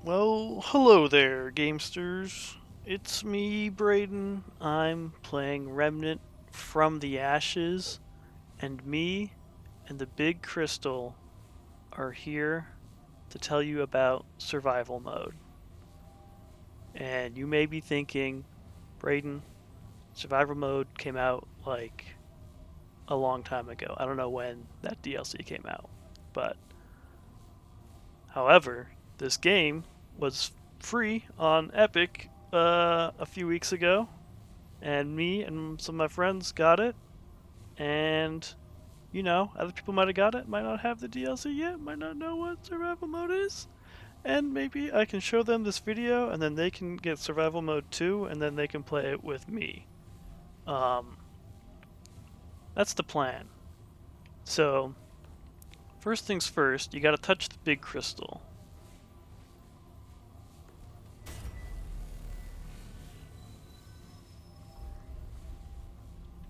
Well, hello there, gamesters. It's me, Braden. I'm playing Remnant from the Ashes, and me and the Big Crystal are here to tell you about survival mode. And you may be thinking, Braden, survival mode came out like a long time ago. I don't know when that DLC came out, but however, this game was free on Epic a few weeks ago, and me and some of my friends got it. And other people might have got it, might not have the DLC yet, might not know what survival mode is. And maybe I can show them this video, and then they can get survival mode too, and then they can play it with me. Um, that's the plan. So, first things first, you gotta touch the big crystal.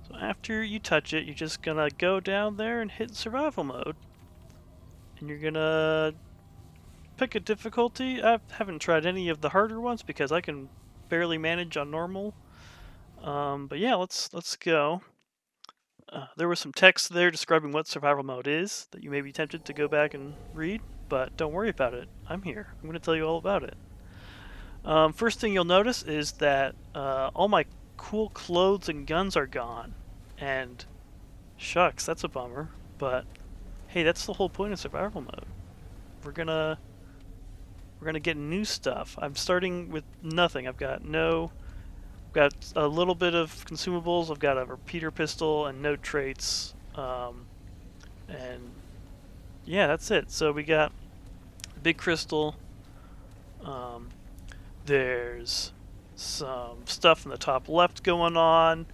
So after you touch it, you're just gonna go down there and hit survival mode. And you're gonna pick a difficulty. I haven't tried any of the harder ones because I can barely manage on normal. But yeah, let's go. There was some text there describing what survival mode is that you may be tempted to go back and read, but don't worry about it. I'm here. I'm going to tell you all about it. First thing you'll notice is that all my cool clothes and guns are gone. And shucks, that's a bummer. But hey, that's the whole point of survival mode. We're gonna get new stuff. I'm starting with nothing. I've got a little bit of consumables. I've got a repeater pistol and no traits. And yeah, that's it. So we got the big crystal. Um, there's some stuff in the top left going on.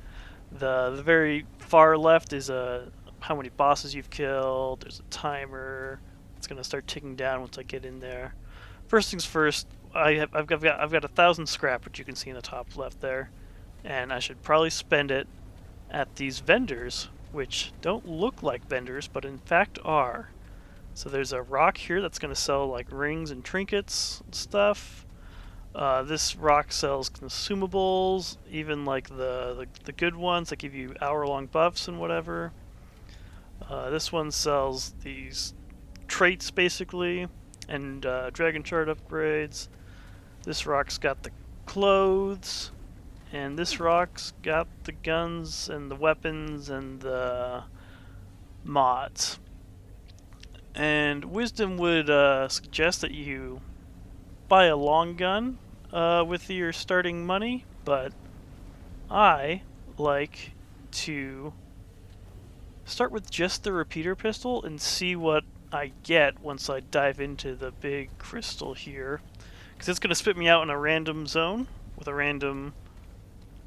The very far left is how many bosses you've killed. There's a timer. It's gonna start ticking down once I get in there. First things first, I've got 1,000 scrap, which you can see in the top left there, and I should probably spend it at these vendors, which don't look like vendors, but in fact are. So there's a rock here that's going to sell like rings and trinkets and stuff. This rock sells consumables, even like the good ones that give you hour-long buffs and whatever. This one sells these traits basically, and dragon chart upgrades. This rock's got the clothes, and this rock's got the guns and the weapons and the mods. And wisdom would suggest that you buy a long gun with your starting money, but I like to start with just the repeater pistol and see what I get once I dive into the big crystal here, because it's going to spit me out in a random zone with a random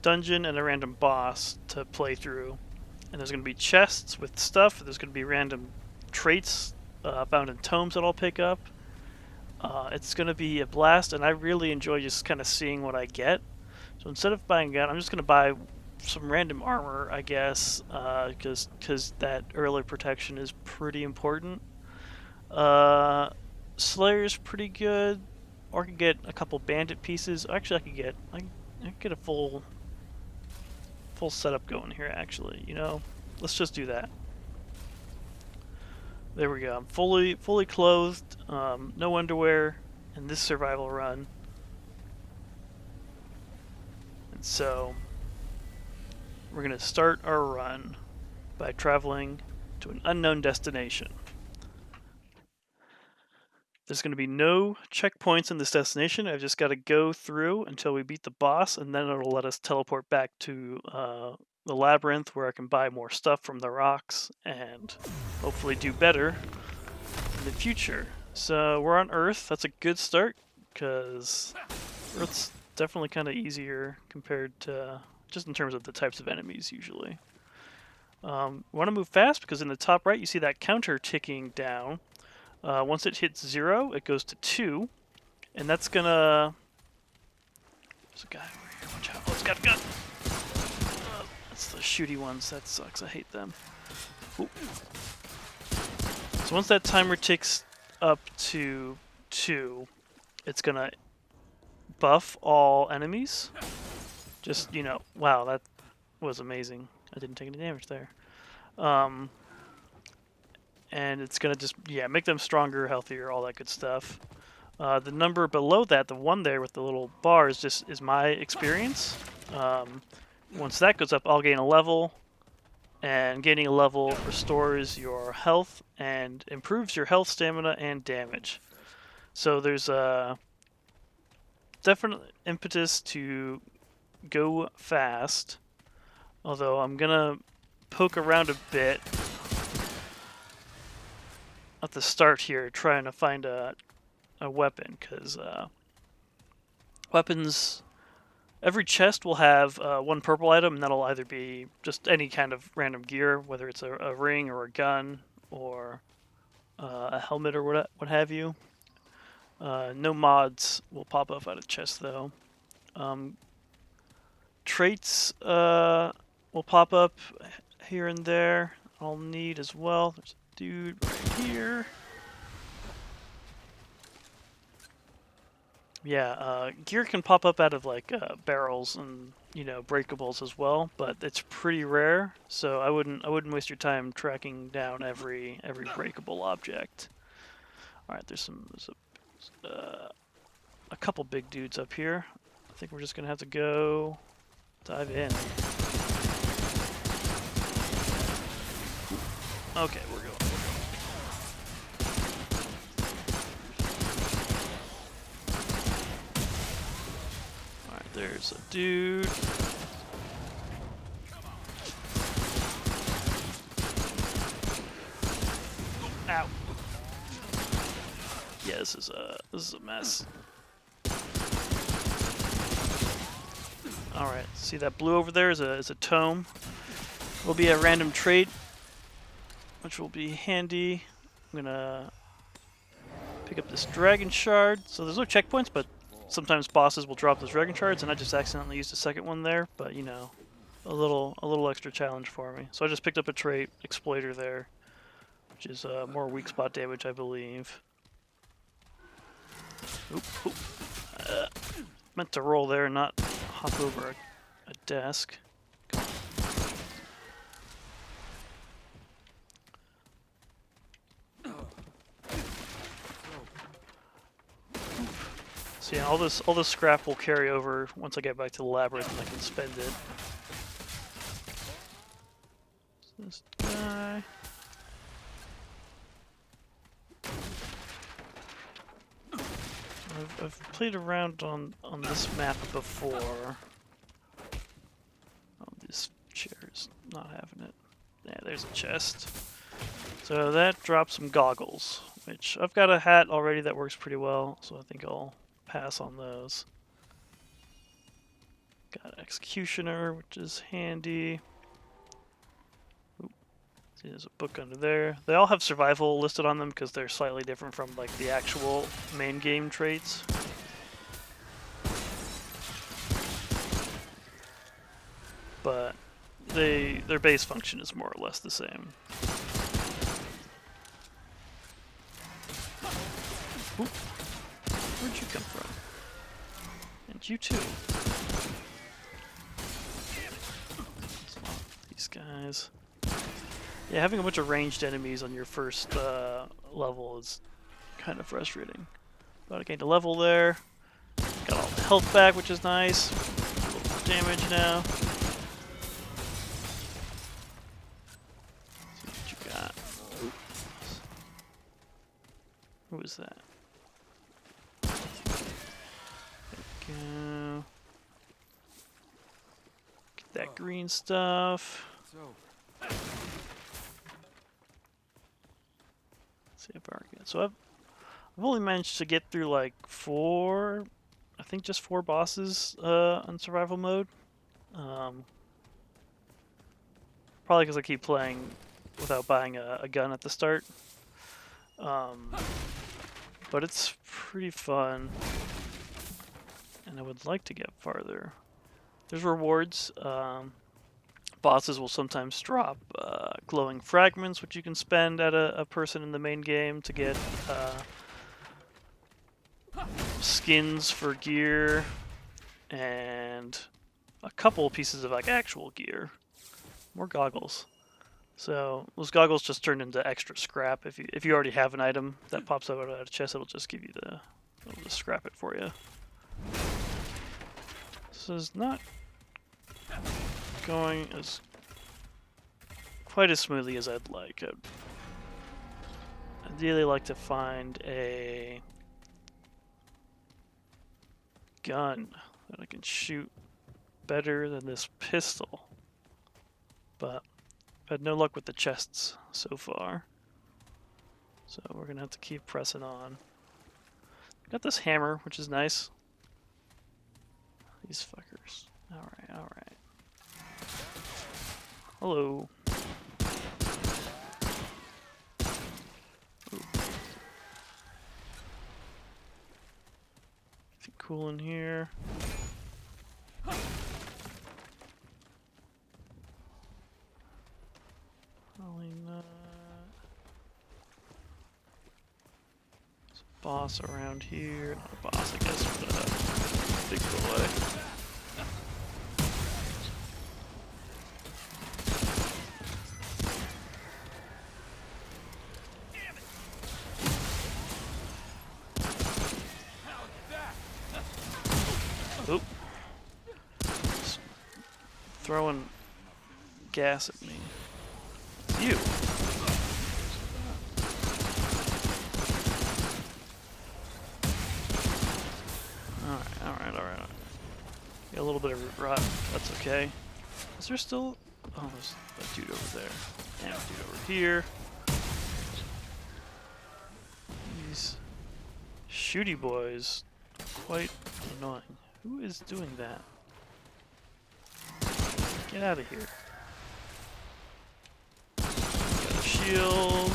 dungeon and a random boss to play through. And there's going to be chests with stuff. There's going to be random traits found in tomes that I'll pick up. It's going to be a blast, and I really enjoy just kind of seeing what I get. So instead of buying a gun, I'm just going to buy some random armor, I guess, because that early protection is pretty important. Slayer's pretty good, or I could get a couple bandit pieces. Actually, I could get a full setup going here. Actually, let's just do that. There we go. I'm fully clothed, no underwear in this survival run, and so we're gonna start our run by traveling to an unknown destination. There's going to be no checkpoints in this destination. I've just got to go through until we beat the boss, and then it'll let us teleport back to the labyrinth where I can buy more stuff from the rocks and hopefully do better in the future. So we're on Earth. That's a good start because Earth's definitely kind of easier compared to just in terms of the types of enemies usually. We want to move fast because in the top right you see that counter ticking down. Once it hits 0, it goes to 2, and that's gonna... There's a guy over here, watch out. Oh, he's got a gun! That's the shooty ones, that sucks, I hate them. Ooh. So once that timer ticks up to 2, it's gonna buff all enemies. Just, you know, wow, that was amazing. I didn't take any damage there. And it's gonna just, yeah, make them stronger, healthier, all that good stuff. The number below that, the one there with the little bar, is my experience. Once that goes up, I'll gain a level, and gaining a level restores your health and improves your health, stamina, and damage. So there's a definite impetus to go fast, although I'm gonna poke around a bit at the start here, trying to find a weapon, because weapons, every chest will have one purple item, and that'll either be just any kind of random gear, whether it's a ring or a gun or a helmet or what have you. No mods will pop up out of chest though. Traits will pop up here and there. I'll need as well. There's a dude right here. Yeah, gear can pop up out of like barrels and, you know, breakables as well, but it's pretty rare. So I wouldn't waste your time tracking down every breakable object. All right, there's a couple big dudes up here. I think we're just gonna have to go dive in. Okay, we're going. Alright, there's a dude. Ow. Yeah, this is a mess. Alright, see that blue over there is a tome. Will be a random trait, which will be handy. I'm gonna pick up this dragon shard. So there's no checkpoints, but sometimes bosses will drop those dragon shards, and I just accidentally used a second one there. But you know, a little extra challenge for me. So I just picked up a trait, exploiter there, which is more weak spot damage, I believe. Oop, oop. Meant to roll there and not hop over a desk. So yeah, all this scrap will carry over once I get back to the labyrinth and I can spend it. This guy. I've played around on this map before. Oh, this chair's not having it. Yeah, there's a chest. So that drops some goggles, which I've got a hat already that works pretty well, so I think I'll pass on those. Got an executioner, which is handy. Oop. See, there's a book under there. They all have survival listed on them because they're slightly different from like the actual main game traits. But their base function is more or less the same. Oop. Where'd you come from? And you too. These guys. Yeah, having a bunch of ranged enemies on your first level is kind of frustrating. But I gained a level there. Got all the health back, which is nice. A little more damage now. Let's see what you got. Oops. Who is that? Go. Get that green stuff. Let's see if I can. So I've only managed to get through like I think just 4 bosses on survival mode. Probably because I keep playing without buying a gun at the start. But it's pretty fun. And I would like to get farther. There's rewards. Bosses will sometimes drop glowing fragments, which you can spend at a person in the main game to get skins for gear and a couple pieces of like actual gear. More goggles. So those goggles just turn into extra scrap. If you already have an item that pops out of a chest, it'll just give you it'll just scrap it for you. This is not going as quite as smoothly as I'd like. I'd ideally like to find a gun that I can shoot better than this pistol, but I've had no luck with the chests so far, so we're gonna have to keep pressing on. Got this hammer, which is nice. These fuckers. Alright, alright. Hello. Ooh. Anything cool in here? Probably not. There's a boss around here. Not a boss, I guess, but a big boy. Oop. Just throwing gas at me. It's you. Alright. Got a little bit of rot. That's okay. Is there still... Oh, there's a dude over there. And a dude over here. These shooty boys are quite annoying. Who is doing that? Get out of here. Got a shield.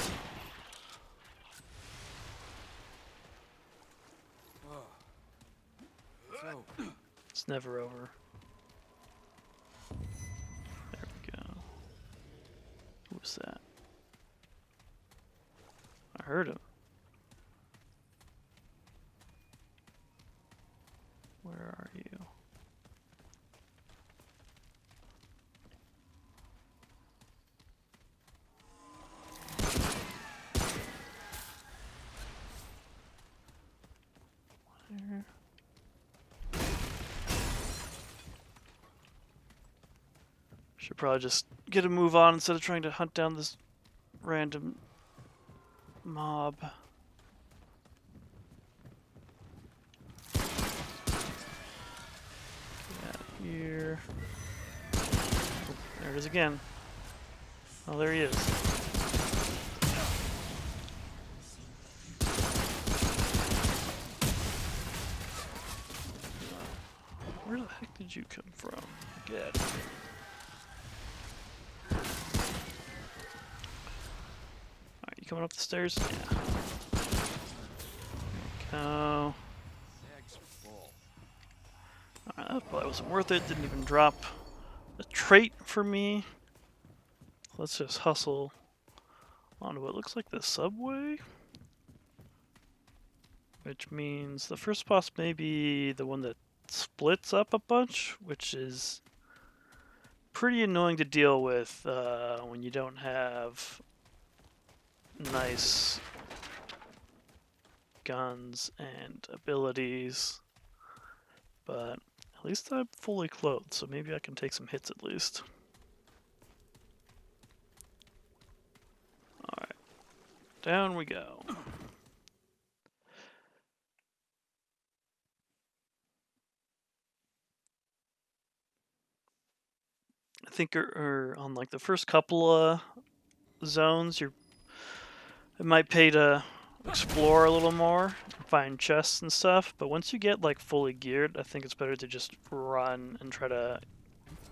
It's never over. There we go. Who was that? I heard him. Where are you? Where? Should probably just get a move on instead of trying to hunt down this random mob. Here. Oh, there it is again. Oh, there he is. Where the heck did you come from? Get out of here. Alright, you coming up the stairs? Yeah. There we go. That probably wasn't worth it. Didn't even drop a trait for me. Let's just hustle onto what looks like the subway. Which means the first boss may be the one that splits up a bunch, which is pretty annoying to deal with when you don't have nice guns and abilities. But at least I'm fully clothed, so maybe I can take some hits at least. Alright. Down we go. I think on like the first couple of zones, it might pay to explore a little more, find chests and stuff, but once you get like fully geared, I think it's better to just run and try to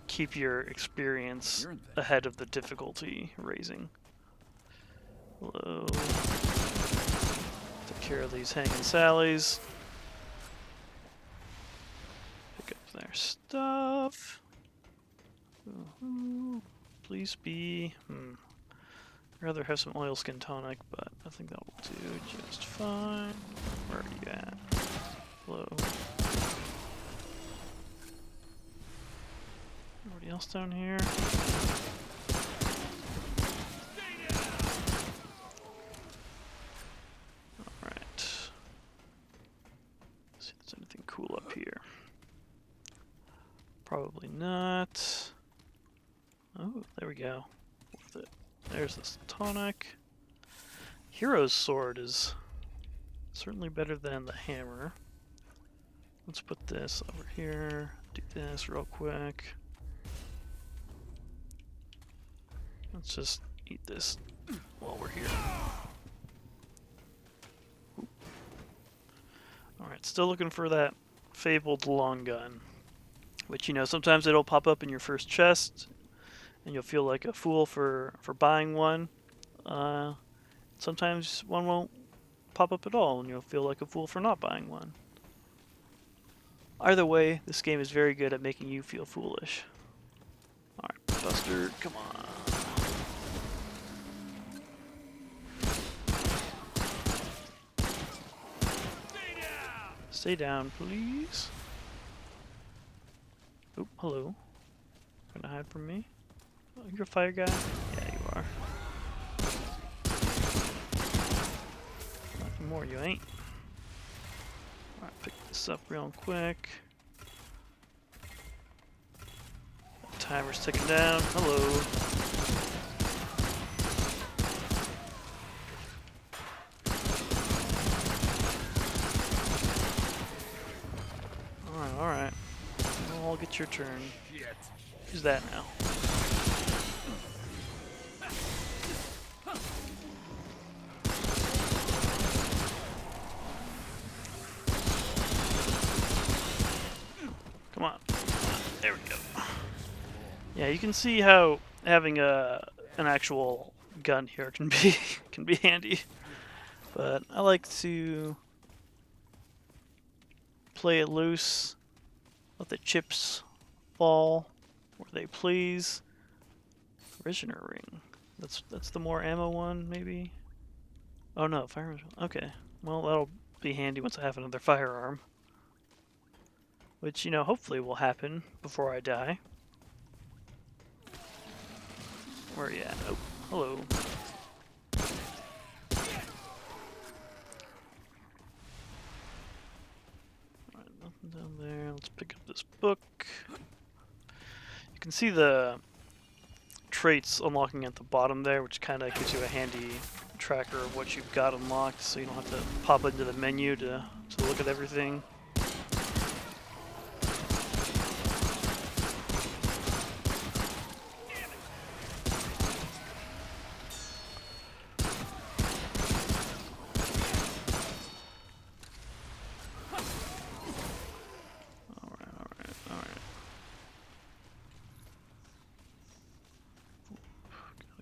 keep your experience ahead of the difficulty raising. Hello. Take care of these hanging sallies. Pick up their stuff. Please be... I'd rather have some oilskin tonic, but I think that will do just fine. Where are you at? Hello. Anybody else down here? Alright. See if there's anything cool up here. Probably not. Oh, there we go. Worth it. There's this tonic. Hero's sword is certainly better than the hammer. Let's put this over here. Do this real quick. Let's just eat this while we're here. Alright, still looking for that fabled long gun. Which, you know, sometimes it'll pop up in your first chest, and you'll feel like a fool for buying one. Sometimes one won't pop up at all, and you'll feel like a fool for not buying one. Either way, this game is very good at making you feel foolish. Alright, Buster, come on. Stay down, please. Oop, hello. Gonna hide from me? Oh, you're a fire guy? Yeah, you are. Nothing more, you ain't. Alright, pick this up real quick. Timer's ticking down. Hello. Alright. I'll get your turn. Who's that now? Come on. There we go. Yeah, you can see how having an actual gun here can be handy. But I like to play it loose, let the chips fall where they please. Prisoner ring. That's the more ammo one, maybe? Oh no, firearms. Okay. Well, that'll be handy once I have another firearm. Which, you know, hopefully will happen before I die. Where are you at? Oh, hello. Alright, nothing down there. Let's pick up this book. You can see the traits unlocking at the bottom there, which kind of gives you a handy tracker of what you've got unlocked, so you don't have to pop into the menu to look at everything.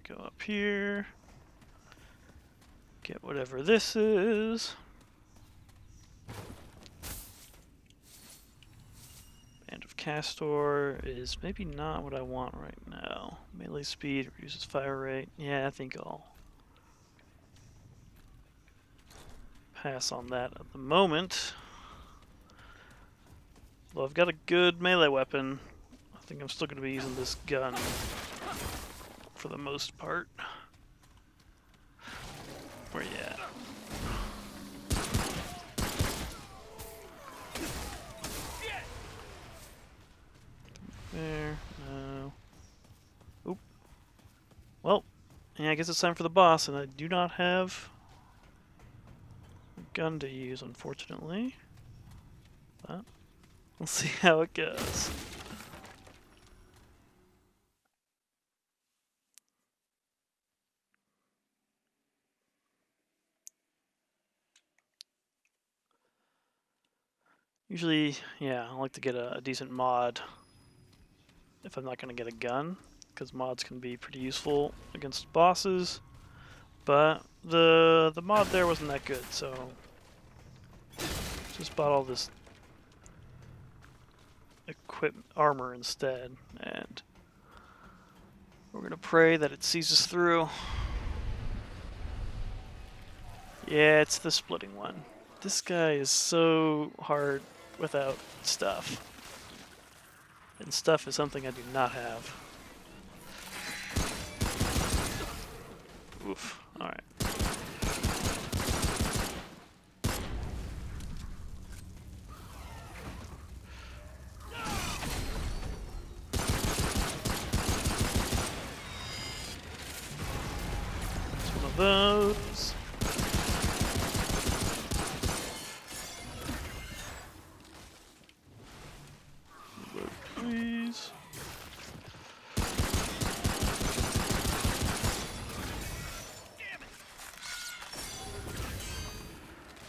Go up here, get whatever this is. Band of Castor is maybe not what I want right now. Melee speed, reduces fire rate. Yeah, I think I'll pass on that at the moment. Though I've got a good melee weapon, I think I'm still going to be using this gun for the most part. Where you at? There, no. Oop. Well, yeah, I guess it's time for the boss, and I do not have a gun to use, unfortunately. But we'll see how it goes. Usually, yeah, I like to get a decent mod if I'm not going to get a gun, because mods can be pretty useful against bosses. But the mod there wasn't that good, so just bought all this armor instead, and we're gonna pray that it sees us through. Yeah, it's the splitting one. This guy is so hard without stuff. And stuff is something I do not have. Oof. Alright. It's one of those. Reload, please.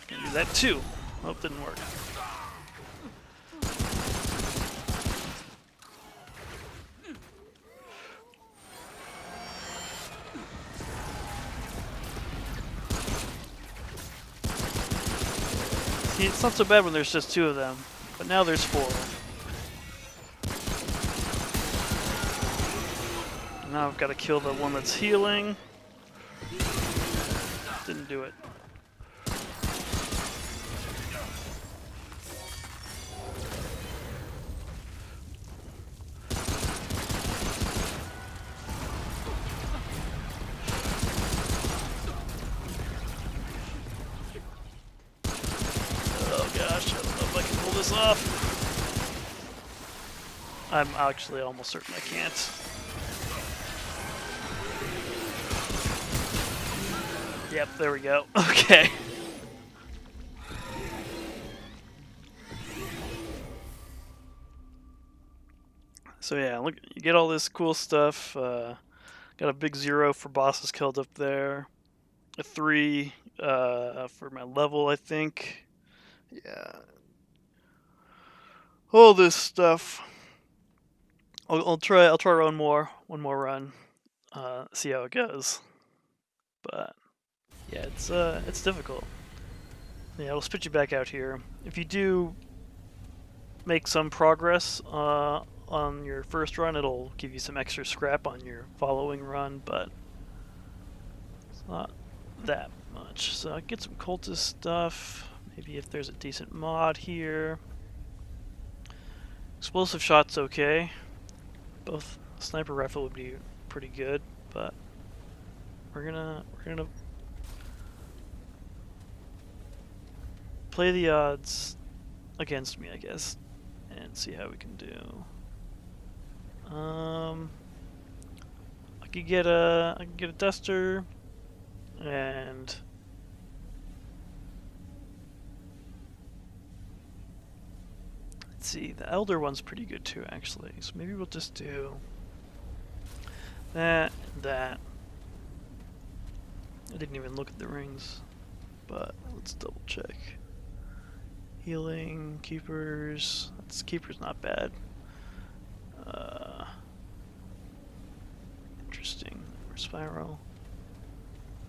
Can do that too. Oh, didn't work. See, it's not so bad when there's just two of them, but now there's four. Now I've got to kill the one that's healing. Didn't do it. Oh gosh, I don't know if I can pull this off. I'm actually almost certain I can't. Yep, there we go. Okay. So yeah, look, you get all this cool stuff. Got a big 0 for bosses killed up there. A 3 for my level, I think. Yeah. All this stuff. I'll try one more run. See how it goes. But yeah, it's difficult. Yeah, it'll spit you back out here. If you do make some progress on your first run, it'll give you some extra scrap on your following run, but it's not that much. So I get some cultist stuff. Maybe if there's a decent mod here. Explosive shot's okay. Both sniper rifle would be pretty good, but we're gonna play the odds against me, I guess, and see how we can do. I could get a duster, and let's see, the elder one's pretty good too, actually. So maybe we'll just do that and that. I didn't even look at the rings, but let's double check. Healing, keepers. Keeper's not bad. Interesting. Spiral.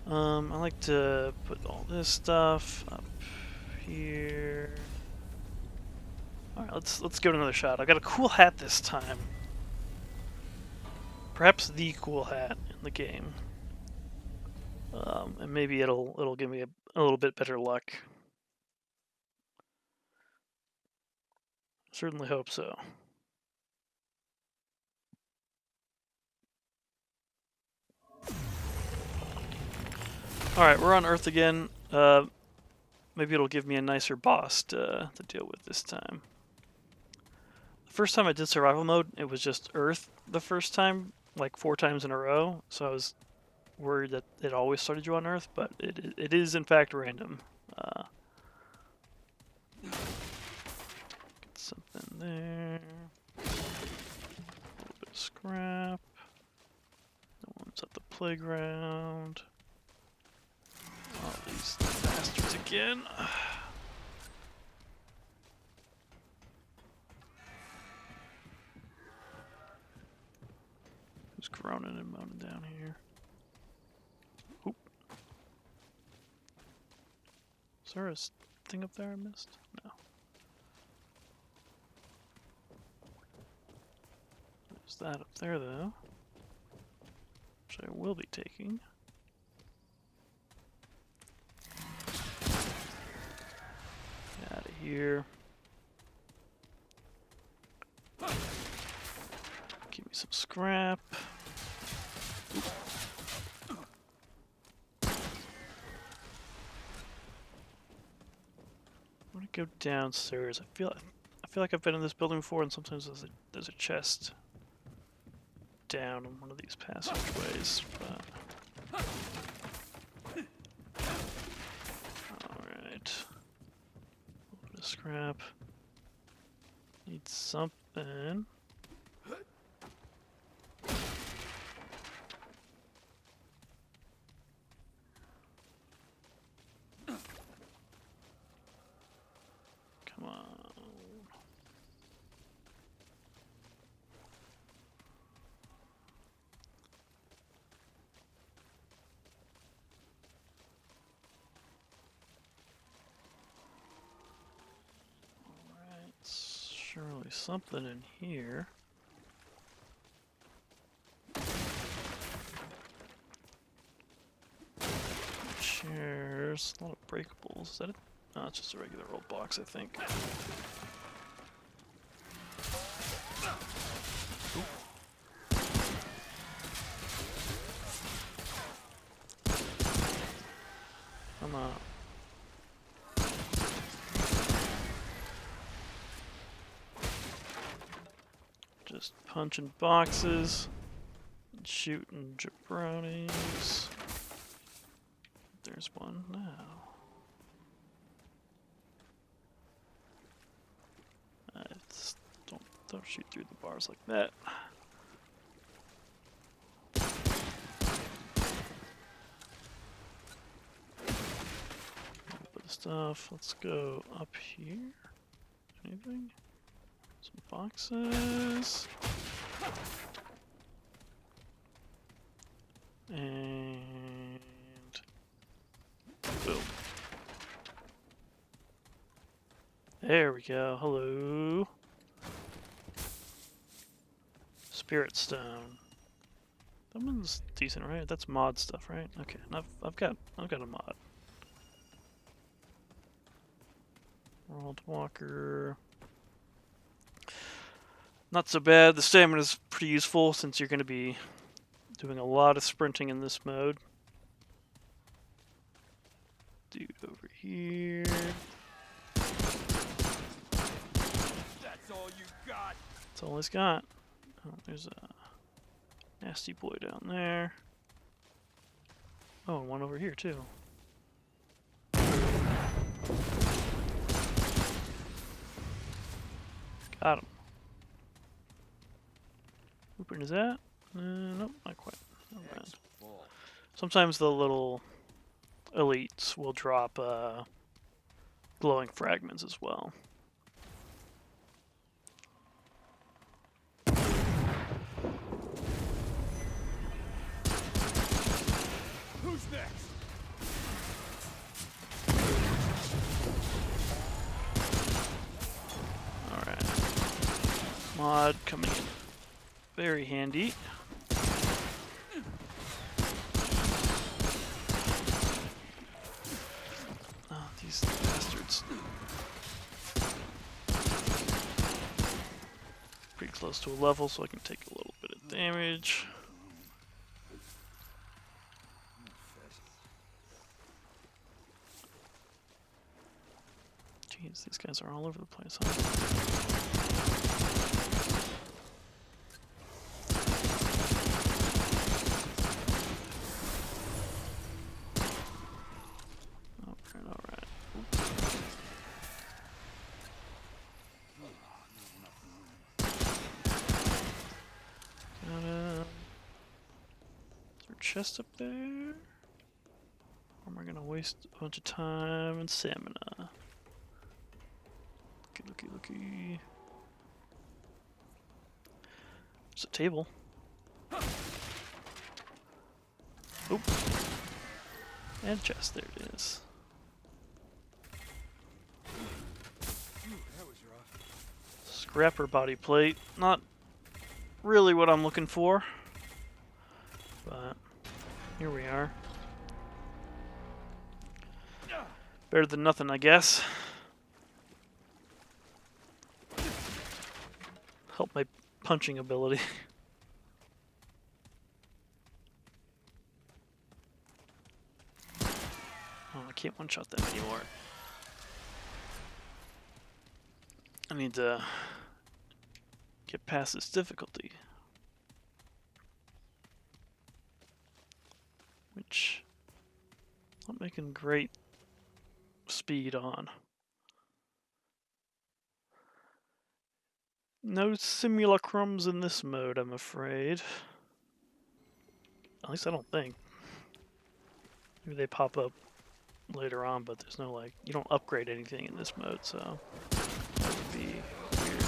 I like to put all this stuff up here. All right, let's give it another shot. I got a cool hat this time. Perhaps the cool hat in the game. And maybe it'll give me a little bit better luck. Certainly hope so. Alright, we're on Earth again. Maybe it'll give me a nicer boss to deal with this time. The first time I did survival mode, it was just Earth the first time, like 4 times in a row, so I was worried that it always started you on Earth, but it is in fact random. Get something there. A little bit of scrap. No one's at the playground. All these bastards again. Who's groaning and moaning down here? Oop. Is there a thing up there I missed? No. There's that up there, though, which I will be taking. here. Give me some scrap. I'm gonna go downstairs. I feel like I've been in this building before, and sometimes there's a chest down in one of these passageways. But all right, a little bit of scrap. Need something. Come on. Alright, surely something in here. Chairs, a lot of breakables. Is that it? No, it's just a regular old box, I think. Come on. Just punching boxes, and shooting jabronis. There's one now. Don't shoot through the bars like that. Put the stuff. Let's go up here. Anything? Some boxes. And boom. There we go. Hello. Spirit Stone. That one's decent, right? That's mod stuff, right? Okay, and I've got a mod. World Walker. Not so bad. The stamina is pretty useful since you're going to be doing a lot of sprinting in this mode. Dude over here. That's all you got. That's all he's got. Oh, there's a nasty boy down there. Oh, and one over here too. Got him. Open is that? Nope, not quite. Not bad. Sometimes the little elites will drop glowing fragments as well. Who's next? Alright. Mod coming in. Very handy. Oh, these bastards. Pretty close to a level, so I can take a little bit of damage. Jeez, these guys are all over the place, huh? Alright. Got him. Is there a chest up there? Or am I gonna waste a bunch of time and stamina? Looky. There's a table. Oop. And chest, there it is. Scrapper body plate. Not really what I'm looking for. But here we are. Better than nothing, I guess. help my punching ability. Oh, I can't one-shot them anymore. I need to get past this difficulty. Which I'm not making great speed on. No simulacrums in this mode, I'm afraid. At least I don't think. Maybe they pop up later on, but there's no, like, you don't upgrade anything in this mode, so that would be weird.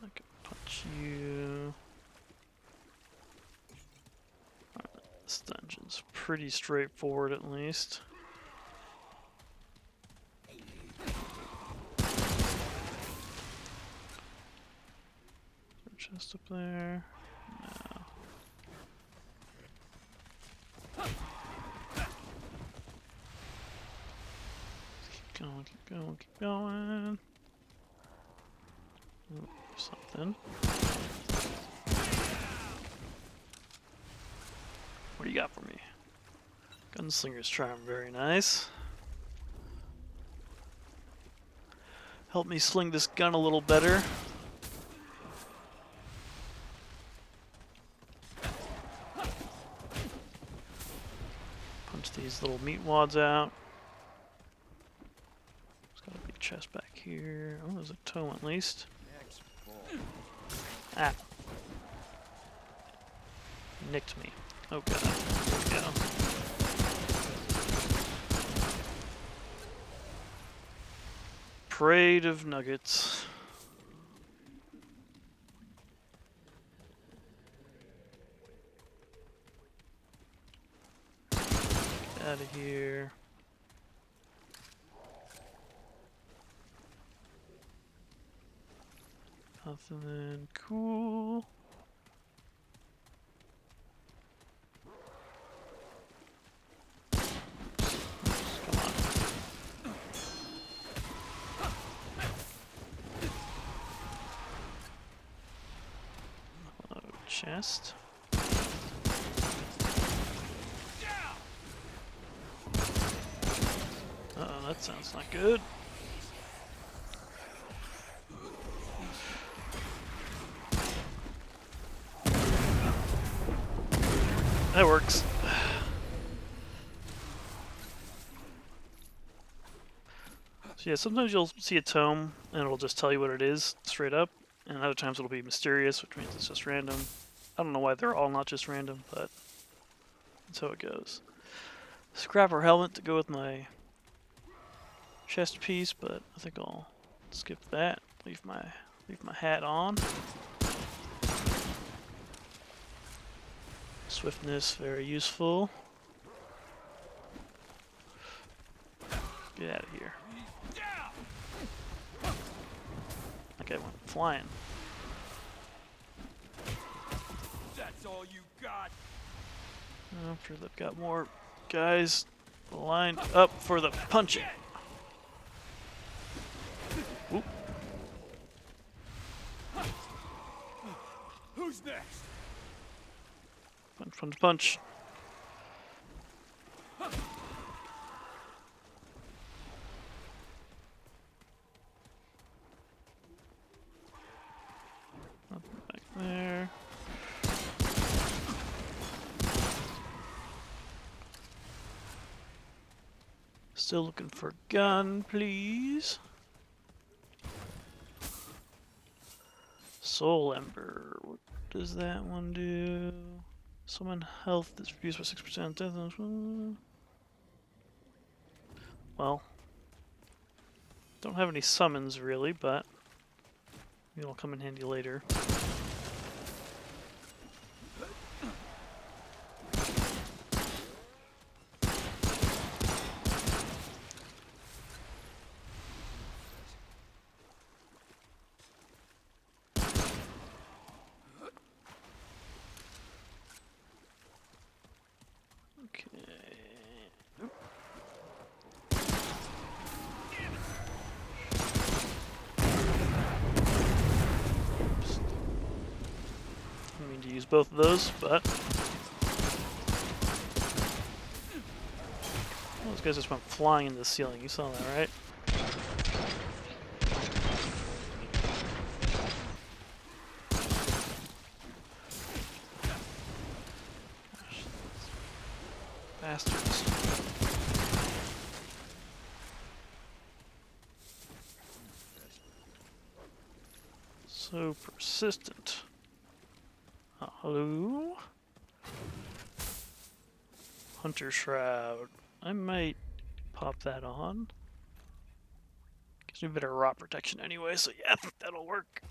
I can punch you. Alright, this dungeon's pretty straightforward at least. Chest up there. No. Keep going, keep going, keep going. Oh, something. What do you got for me? Gunslinger's Charm, very nice. Help me sling this gun a little better. Punch these little meat wads out. There's gotta be a chest back here. Oh, there's a tome at least. Ah. Nicked me. Oh god. There we go. Parade of nuggets. Get out of here. Nothing cool. Come on. Hello, chest. Uh-oh, that sounds not good. That works. So yeah, sometimes you'll see a tome and it'll just tell you what it is straight up, and other times it'll be mysterious, which means it's just random. I don't know why they're all not just random, but that's how it goes. Scrapper helmet to go with my chest piece, but I think I'll skip that. Leave my hat on. Swiftness, very useful. Get out of here. That guy went flying. That's all you got. I'm sure they've got more guys lined up for the punching. Oop. Who's next? Punch, punch, punch. Nothing back there. Still looking for gun, please. Soul Ember. What does that one do? Summon health that's reduced by 6%. Death. Well, don't have any summons really, but it'll come in handy later. both of those, but those guys just went flying into the ceiling. You saw that, right? Bastards. So persistent. Hello? Hunter Shroud. I might pop that on. Gives me better rot protection anyway, so yeah, I think that'll work.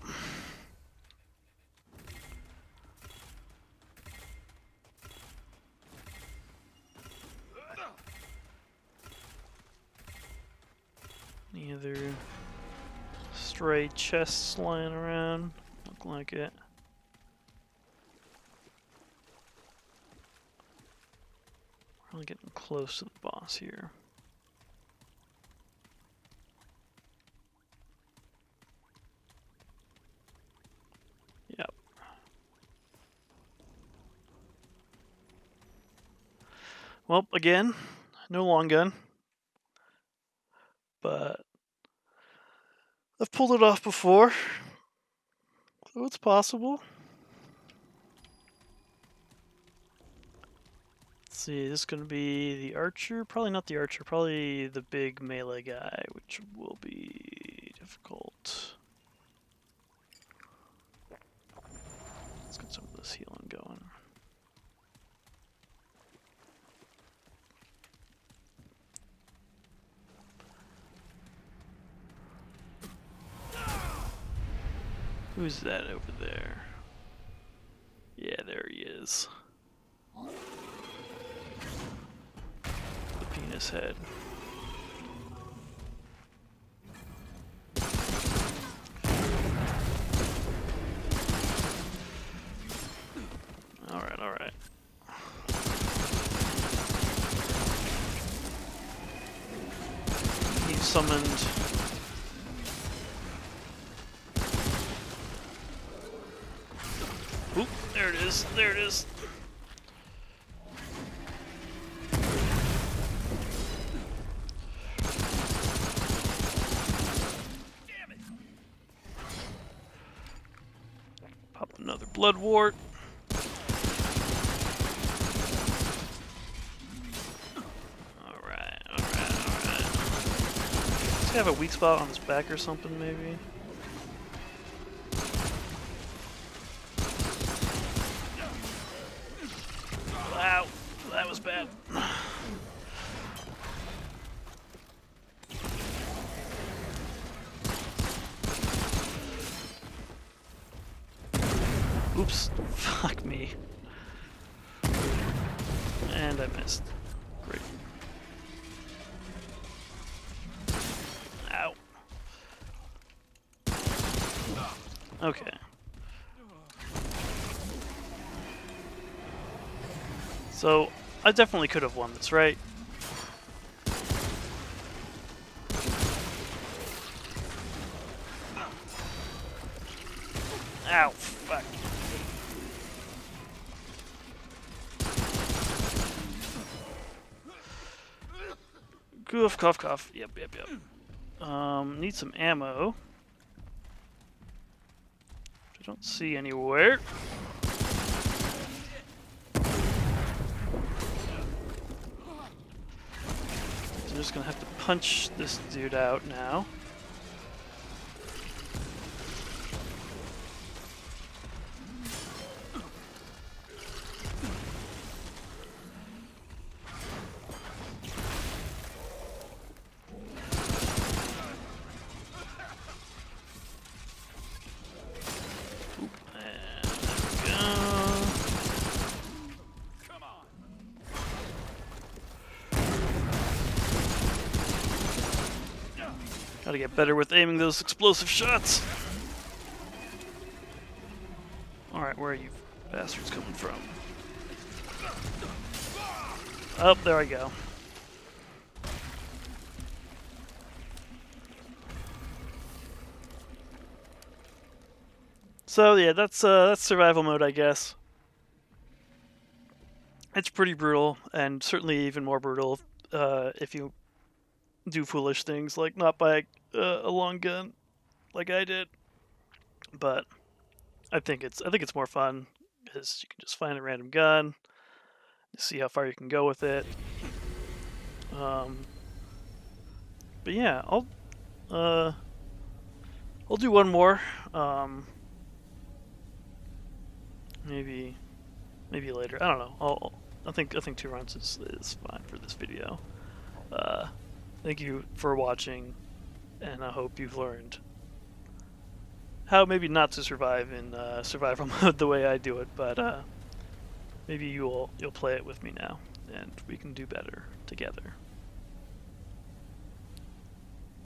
Any other stray chests lying around? Look like it. We're really getting close to the boss here. Yep. Well, again, no long gun. But I've pulled it off before, so it's possible. Let's see, is this going to be the archer? Probably not the archer, probably the big melee guy, which will be difficult. Let's get some of this healing going. Who's that over there? Yeah, there he is. The penis head. Alright, alright. He summoned. Oop, there it is, there it is. Damn it. Pop another blood wart. Alright, alright, alright. Does he have a weak spot on his back or something, maybe? Wow, that was bad. Oops, fuck me. And I missed. Great. Ow. Okay. So, I definitely could have won this, right? Ow, fuck. Goof, cough, cough. Yep, yep, yep. Need some ammo. Which I don't see anywhere. I'm just gonna have to punch this dude out now. Oop, and there we go. Come on. Gotta get better with aiming those explosive shots. Alright, where are you bastards coming from? Oh, there I go. So yeah, that's survival mode, I guess. It's pretty brutal, and certainly even more brutal if you do foolish things like not buy a long gun like I did. But I think it's more fun because you can just find a random gun, see how far you can go with it. Um, but yeah, uh I'll do one more. Um, maybe later. I don't know. I think 2 runs is fine for this video. Uh, Thank you for watching, and I hope you've learned how maybe not to survive in survival mode the way I do it, but maybe you'll play it with me now, and we can do better together.